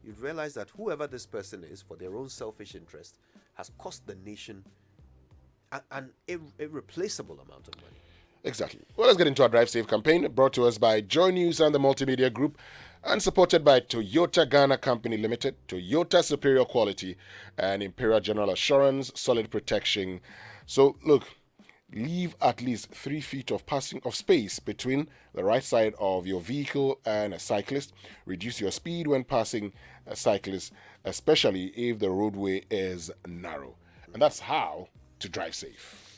you'd realize that whoever this person is, for their own selfish interest, has cost the nation an irreplaceable amount of money. Exactly. Well, let's get into our Drive Safe campaign, brought to us by Joy News and the Multimedia Group, and supported by Toyota Ghana Company Limited, Toyota Superior Quality, and Imperial General Assurance, solid protection. So, look, leave at least 3 feet of space between the right side of your vehicle and a cyclist. Reduce your speed when passing a cyclist, especially if the roadway is narrow. And that's how to drive safe.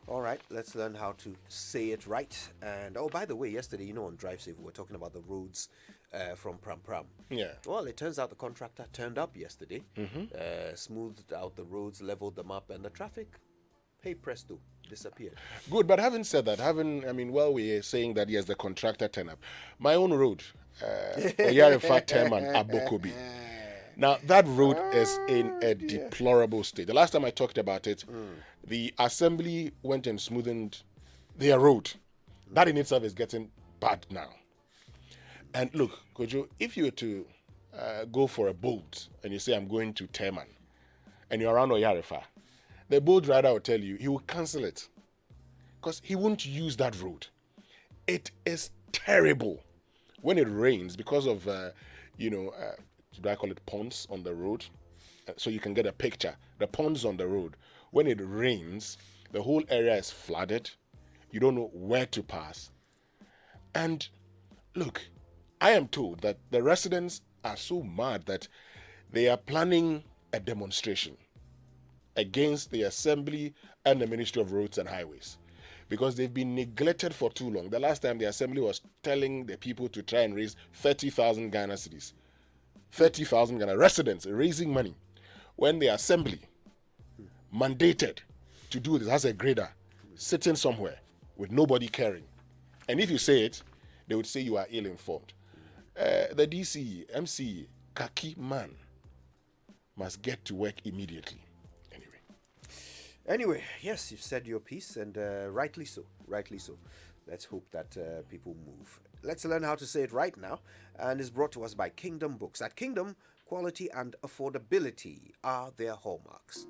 All right, let's learn how to say it right. And oh, by the way, yesterday, on Drive Safe, we were talking about the roads from Pram Pram. Yeah. Well, it turns out the contractor turned up yesterday, smoothed out the roads, leveled them up, and the traffic, hey presto, disappeared. Good, but having said that, while we're saying that, yes, the contractor turned up, my own road, Oyarifa Terman Abokobi. Now, that road is in a deplorable state. The last time I talked about it, the assembly went and smoothened their road. That in itself is getting bad now. And look, Kojo, if you were to go for a boat and you say, I'm going to Terman, and you're around Oyarifa, the boat rider will tell you he will cancel it because he won't use that road. It is terrible when it rains because of, do I call it ponds on the road? So you can get a picture. The ponds on the road. When it rains, the whole area is flooded. You don't know where to pass. And look, I am told that the residents are so mad that they are planning a demonstration against the Assembly and the Ministry of Roads and Highways because they've been neglected for too long. The last time the Assembly was telling the people to try and raise 30,000 Ghana cedis. 30,000 Ghana residents raising money when the Assembly mandated to do this as a grader sitting somewhere with nobody caring. And if you say it, they would say you are ill-informed. The DC, MC, Kaki man must get to work immediately. Anyway, yes, you've said your piece, and rightly so. Let's hope that people move. Let's learn how to say it right now, and is brought to us by Kingdom Books. At Kingdom, quality and affordability are their hallmarks.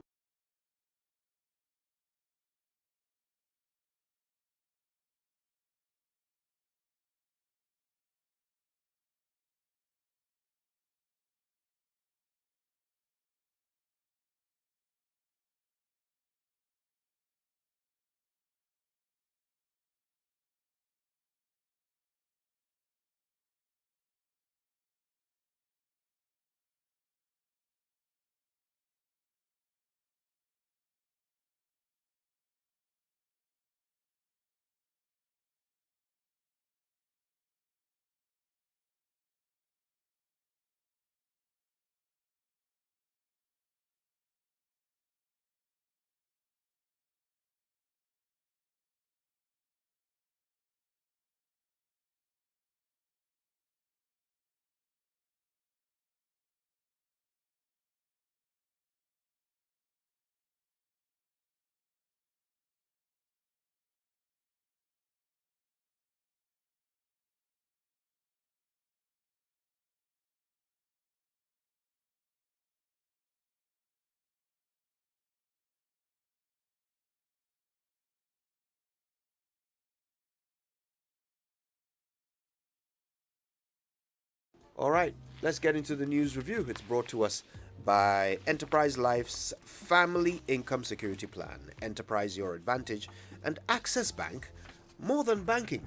All right, let's get into the news review. It's brought to us by Enterprise Life's Family Income Security Plan, Enterprise Your Advantage, and Access Bank, more than banking.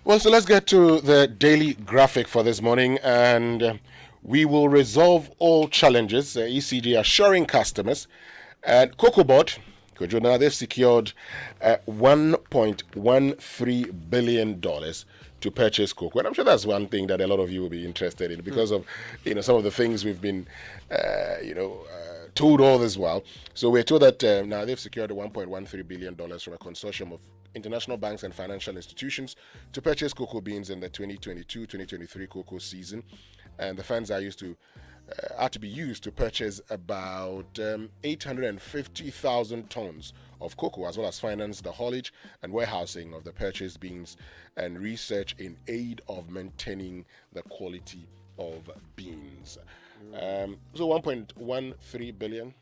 Well, so let's get to the daily graphic for this morning, and we will resolve all challenges, ECG assuring customers. And CocoBoard, Kojo, now they've secured $1.13 billion to purchase cocoa. And I'm sure that's one thing that a lot of you will be interested in because of, some of the things we've been, told all this while. So we're told that now they've secured $1.13 billion from a consortium of international banks and financial institutions to purchase cocoa beans in the 2022-2023 cocoa season. And the funds are to be used to purchase about 850,000 tons of cocoa, as well as finance the haulage and warehousing of the purchased beans and research in aid of maintaining the quality of beans. So 1.13 billion.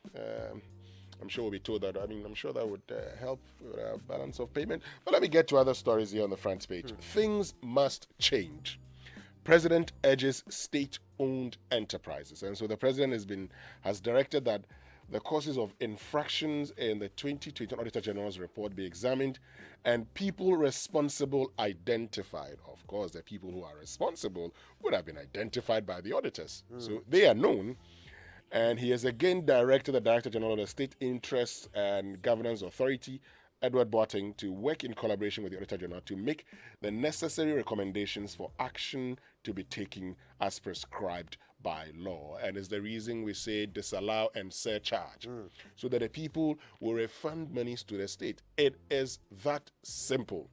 I'm sure we'll be told that. I mean, I'm sure that would help with our balance of payment. But let me get to other stories here on the front page. Things must change. President urges state-owned enterprises, and so the president has directed that the causes of infractions in the 2020 Auditor General's report be examined and people responsible identified. Of course, the people who are responsible would have been identified by the auditors, so they are known. And he has again directed the Director General of the State Interests and Governance Authority, Edward Boateng, to work in collaboration with the Auditor General to make the necessary recommendations for action to be taken as prescribed by law. And it's the reason we say disallow and surcharge, so that the people will refund monies to the state. It is that simple.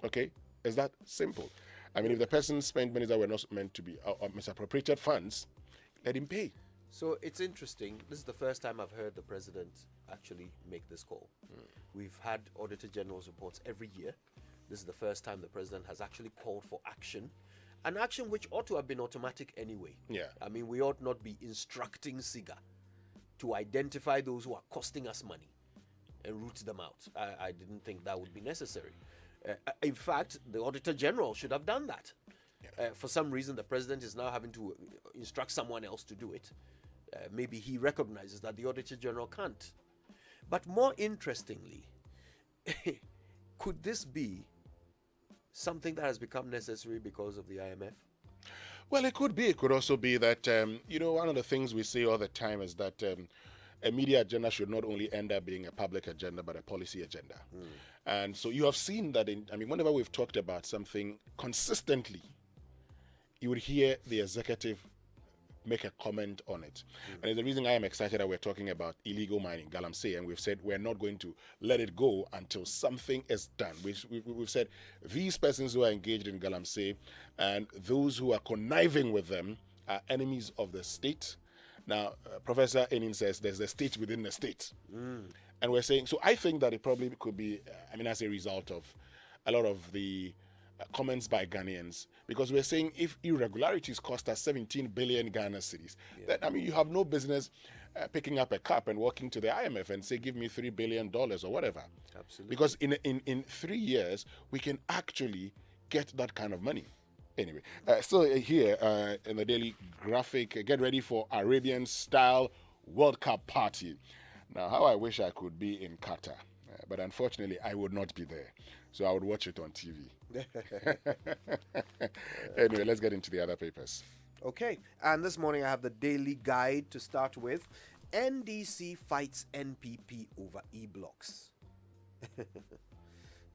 Okay? It's that simple. I mean, if the person spent monies that were not meant to be, or misappropriated funds, let him pay. So it's interesting. This is the first time I've heard the president actually make this call. We've had Auditor General's reports every year. This is the first time the president has actually called for action, an action which ought to have been automatic anyway. Yeah. I mean, we ought not be instructing SIGA to identify those who are costing us money and root them out. I didn't think that would be necessary. In fact, the Auditor General should have done that. For some reason, the president is now having to instruct someone else to do it. Maybe he recognizes that the Auditor General can't. But more interestingly, could this be something that has become necessary because of the IMF? Well, it could be. It could also be that, one of the things we say all the time is that a media agenda should not only end up being a public agenda, but a policy agenda. And so you have seen that, whenever we've talked about something consistently, you would hear the executive make a comment on it. And it's the reason I am excited that we're talking about illegal mining, Galamsey, and we've said we're not going to let it go until something is done. We've said these persons who are engaged in Galamsey and those who are conniving with them are enemies of the state. Now, Professor Enin says there's the state within the state. And we're saying, so I think that it probably could be, as a result of a lot of the comments by Ghanaians, because we're saying if irregularities cost us 17 billion Ghana cedis, then you have no business picking up a cup and walking to the IMF and say, give me $3 billion or whatever. Absolutely. Because in 3 years, we can actually get that kind of money. Anyway, still here in the daily graphic, get ready for Arabian-style World Cup party. Now, how I wish I could be in Qatar, but unfortunately, I would not be there. So I would watch it on TV. Anyway, let's get into the other papers. Okay, and this morning I have the Daily Guide to start with. NDC fights NPP over e-blocks.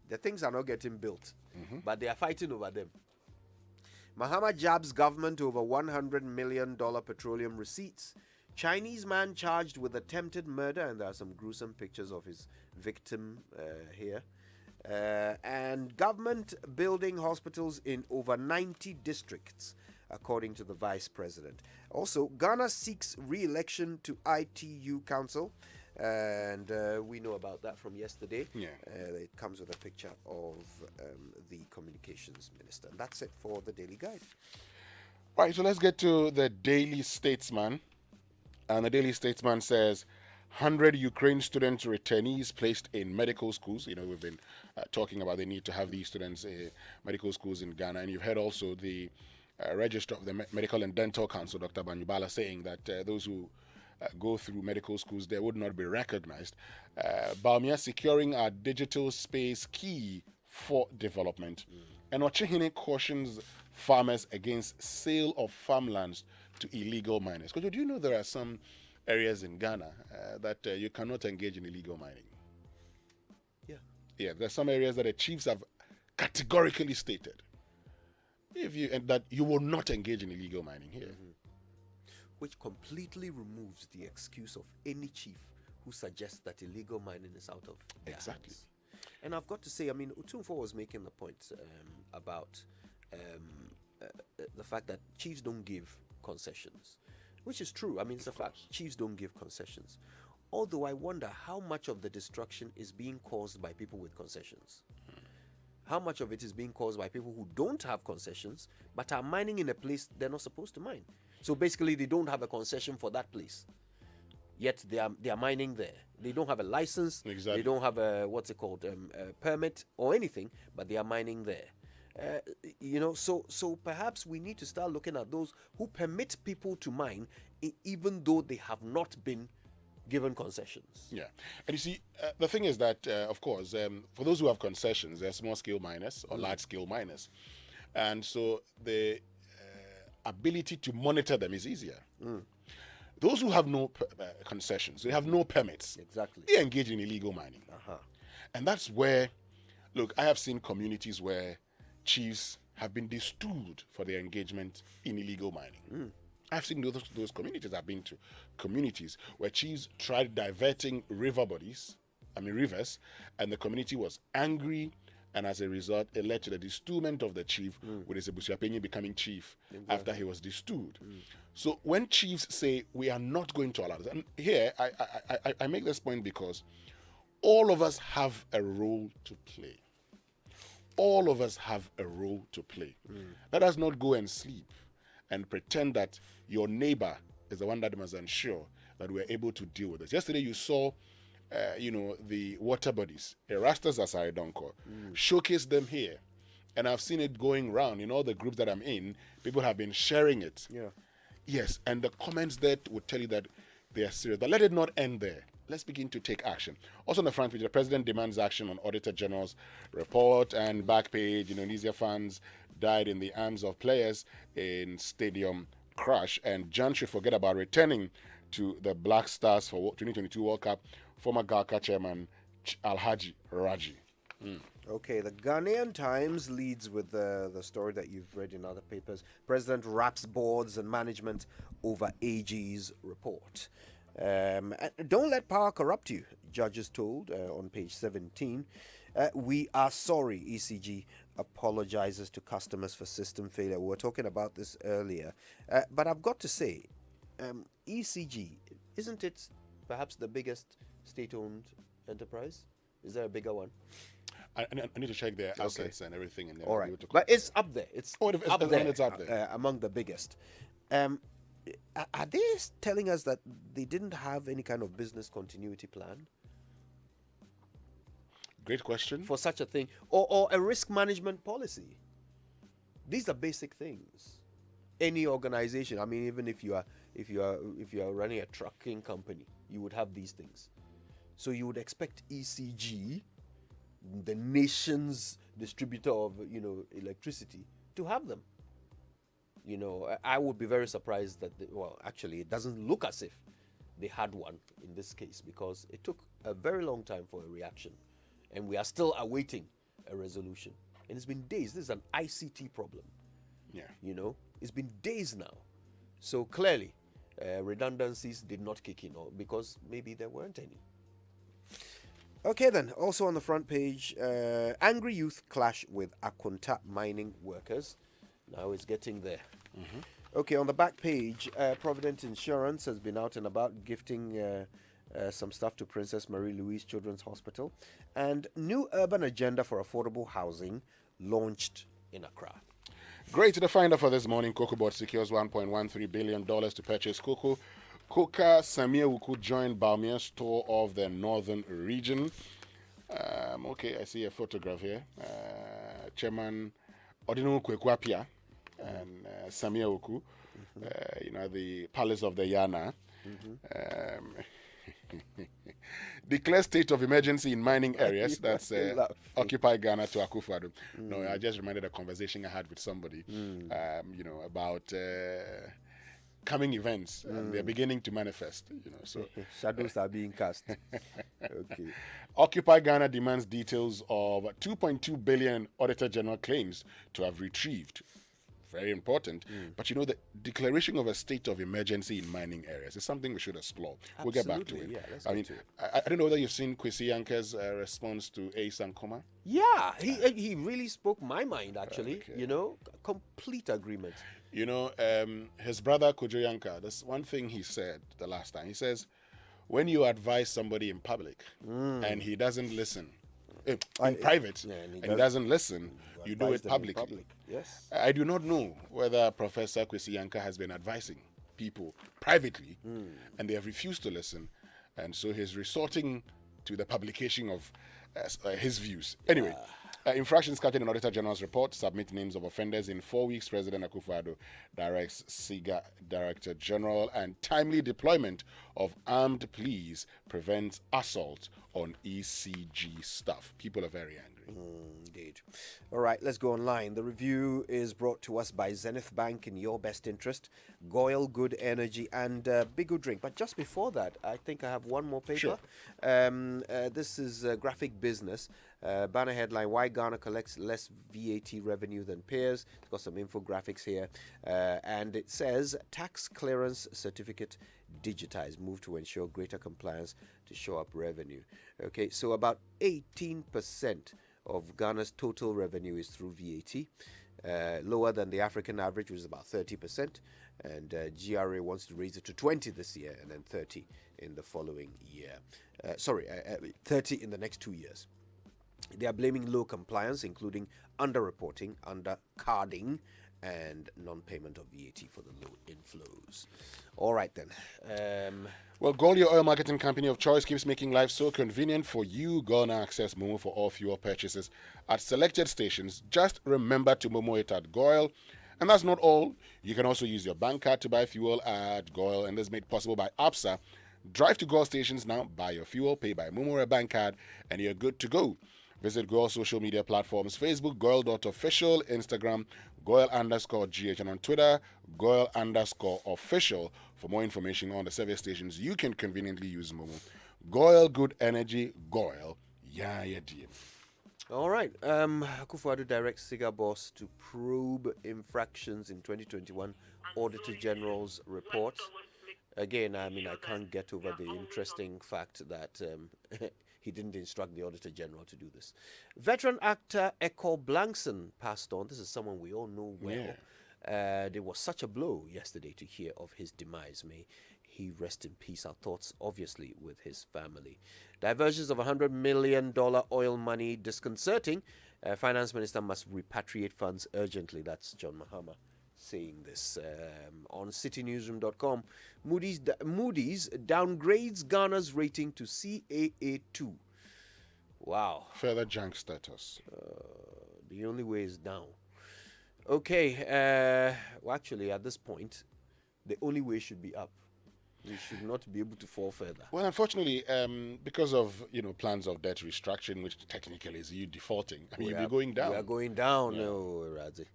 The things are not getting built, but they are fighting over them. Mahama jabs government over $100 million petroleum receipts. Chinese man charged with attempted murder, and there are some gruesome pictures of his victim here. And government building hospitals in over 90 districts, according to the vice president. Also, Ghana seeks re-election to ITU Council, and we know about that from yesterday. It comes with a picture of the communications minister. And that's it for the Daily Guide. Right, so let's get to the Daily Statesman. And the Daily Statesman says, 100 Ukraine student returnees placed in medical schools. We've been talking about the need to have these students in medical schools in Ghana. And you've heard also the Registrar of the Medical and Dental Council, Dr. Banyubala, saying that those who go through medical schools, they would not be recognized. Baumia securing our digital space key for development. And Ochihine cautions farmers against sale of farmlands to illegal miners. Kojo, do you know there are some areas in Ghana that you cannot engage in illegal mining? Yeah, there are some areas that the chiefs have categorically stated that you will not engage in illegal mining here. Which completely removes the excuse of any chief who suggests that illegal mining is out of their hands. And I've got to say, Utumfo was making the point about the fact that chiefs don't give concessions, which is true. It's a fact. Chiefs don't give concessions. Although I wonder how much of the destruction is being caused by people with concessions. how much of it is being caused by people who don't have concessions but are mining in a place they're not supposed to mine. So basically, they don't have a concession for that place, yet they are mining there. They don't have a license. Exactly. They don't have a a permit or anything, but they are mining there. So perhaps we need to start looking at those who permit people to mine, even though they have not been given concessions. Yeah. And you see, the thing is that, of course, for those who have concessions, they're small-scale miners or large-scale miners. And so the ability to monitor them is easier. Those who have no concessions, they have no permits. Exactly. They engage in illegal mining. And that's where, look, I have seen communities where chiefs have been destooled for their engagement in illegal mining. I've seen those communities. I've been to communities where chiefs tried diverting rivers, and the community was angry, and as a result, it led to the destoolment of the chief, with his Ebusiapenyi becoming chief after he was destooled. So when chiefs say, we are not going to allow this, and here I make this point because all of us have a role to play. All of us have a role to play. Let us not go and sleep and pretend that your neighbor is the one that must ensure that we're able to deal with this. Yesterday you saw, the water bodies, Erastus Asaridonko, showcase them here. And I've seen it going around in all the groups that I'm in. People have been sharing it. Yeah. Yes, and the comments there would tell you that they are serious. But let it not end there. Let's begin to take action. Also on the front page, the president demands action on Auditor General's report, and back page, Indonesia fans died in the arms of players in stadium crash, and Jan should forget about returning to the Black Stars for 2022 World Cup. Former Galka chairman Alhaji Raji. Okay, the Ghanaian Times leads with the story that you've read in other papers. President wraps boards and management over AG's report. And don't let power corrupt you, judges told on page 17. We are sorry, ECG apologizes to customers for system failure. We were talking about this earlier. But I've got to say, ECG, isn't it perhaps the biggest state-owned enterprise? Is there a bigger one? I need to check their assets and everything. And all right, but it's up there. It's up there. It's up there. Among the biggest. Are they telling us that they didn't have any kind of business continuity plan? Great question. For such a thing, or a risk management policy. These are basic things. Any organization, I mean, even if you are running a trucking company, you would have these things. So you would expect ECG, the nation's distributor of electricity, to have them. I would be very surprised that actually it doesn't look as if they had one in this case, because it took a very long time for a reaction, and we are still awaiting a resolution. And it's been days. This is an ICT problem. Yeah. It's been days now. So clearly, redundancies did not kick in, or because maybe there weren't any. Okay then, also on the front page, angry youth clash with Akunta mining workers. Now it's getting there. Okay, on the back page, Provident Insurance has been out and about gifting some stuff to Princess Marie Louise Children's Hospital. And new urban agenda for affordable housing launched in Accra. Great. The finder for this morning, Cocoa Board secures $1.13 billion to purchase cocoa. Coca Samia Wuku joined Balmier store of the northern region. Okay, I see a photograph here. Chairman Odinu Kwekwapia and Samia Wuku, the palace of the Yana. Declare state of emergency in mining areas. That's Occupy Ghana to Akufo-Addo. No, I just reminded a conversation I had with somebody, about coming events. They're beginning to manifest. So shadows are being cast. Okay. Occupy Ghana demands details of 2.2 billion Auditor General claims to have retrieved. Very important. But the declaration of a state of emergency in mining areas is something we should explore. Absolutely, we'll get back to it. Yeah, let's get to it. I don't know whether you've seen Kwesi Yanka's response to Ace and Kuma. Yeah, he really spoke my mind, actually. Okay. Complete agreement. His brother Kojo Yanka, that's one thing he said the last time. He says, when you advise somebody in public and he doesn't listen, in private, yeah, and he doesn't listen, you do advise it them in publicly. public. Yes. I do not know whether Professor Kwesi Yankah has been advising people privately, and they have refused to listen, and so he's resorting to the publication of his views. Anyway, infractions captured in Auditor General's report: submit names of offenders in 4 weeks. President Akufo-Addo directs SIGA Director General, and timely deployment of armed police prevents assault on ECG staff. People are very angry. Indeed. All right, let's go online. The review is brought to us by Zenith Bank in your best interest, Goyle Good Energy, and Big Good Drink. But just before that, I think I have one more paper. Sure. This is Graphic Business. Banner headline: Why Ghana collects less VAT revenue than peers. It's got some infographics here. And it says, tax clearance certificate digitized, move to ensure greater compliance to show up revenue. Okay, so about 18% of Ghana's total revenue is through VAT, lower than the African average, which is about 30%. And GRA wants to raise it to 20 this year and then 30 in the following year. 30 in the next 2 years. They are blaming low compliance, including underreporting, undercarding, and non-payment of VAT for the low inflows. All right then. Well, Gold, your oil marketing company of choice, keeps making life so convenient for you. Go and access Momo for all fuel purchases at selected stations. Just remember to Momo it at Goyle. And that's not all. You can also use your bank card to buy fuel at Goyle, and this is made possible by APSA. Drive to Goyle stations now, buy your fuel, pay by Momo or a bank card, and you're good to go. Visit Goyle social media platforms: Facebook, Goyle.official, Instagram, Goyle_GH, and on Twitter, Goyle_official. For more information on the service stations, you can conveniently use Momo. Goyle Good Energy, Goyle. Yeah, dear. All right. Akufo-Addo directs SIGA boss to probe infractions in 2021 Auditor General's report. Again, I mean, I can't get over the interesting fact that he didn't instruct the Auditor General to do this. Veteran actor Echo Blankson passed on. This is someone we all know well. Yeah. There was such a blow yesterday to hear of his demise. May he rest in peace. Our thoughts, obviously, with his family. Diversions of $100 million oil money disconcerting. Finance Minister must repatriate funds urgently. That's John Mahama saying this on citynewsroom.com. Moody's downgrades Ghana's rating to CAA2. Wow. Further junk status. The only way is down. Okay. Well, actually, at this point, the only way should be up. We should not be able to fall further. Well, unfortunately, because of plans of debt restructuring, which technically is you defaulting, I mean, you'll be going down. We are going down, no, Razi.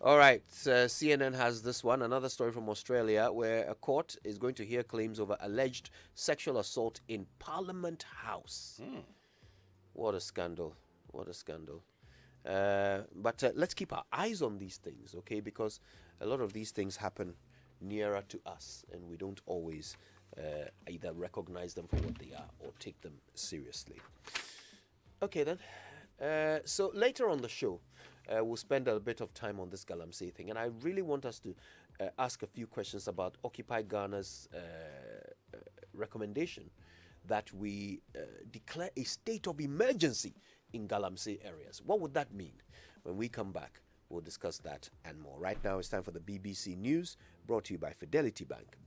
All right, CNN has this one, another story from Australia, where a court is going to hear claims over alleged sexual assault in Parliament House. What a scandal. What a scandal. But let's keep our eyes on these things, okay? Because a lot of these things happen nearer to us, and we don't always either recognize them for what they are or take them seriously. Okay, then. So later on the show, we'll spend a bit of time on this Galamsey thing, and I really want us to ask a few questions about Occupy Ghana's recommendation that we declare a state of emergency in Galamsey areas. What would that mean? When we come back, we'll discuss that and more. Right now, it's time for the BBC News, brought to you by Fidelity Bank.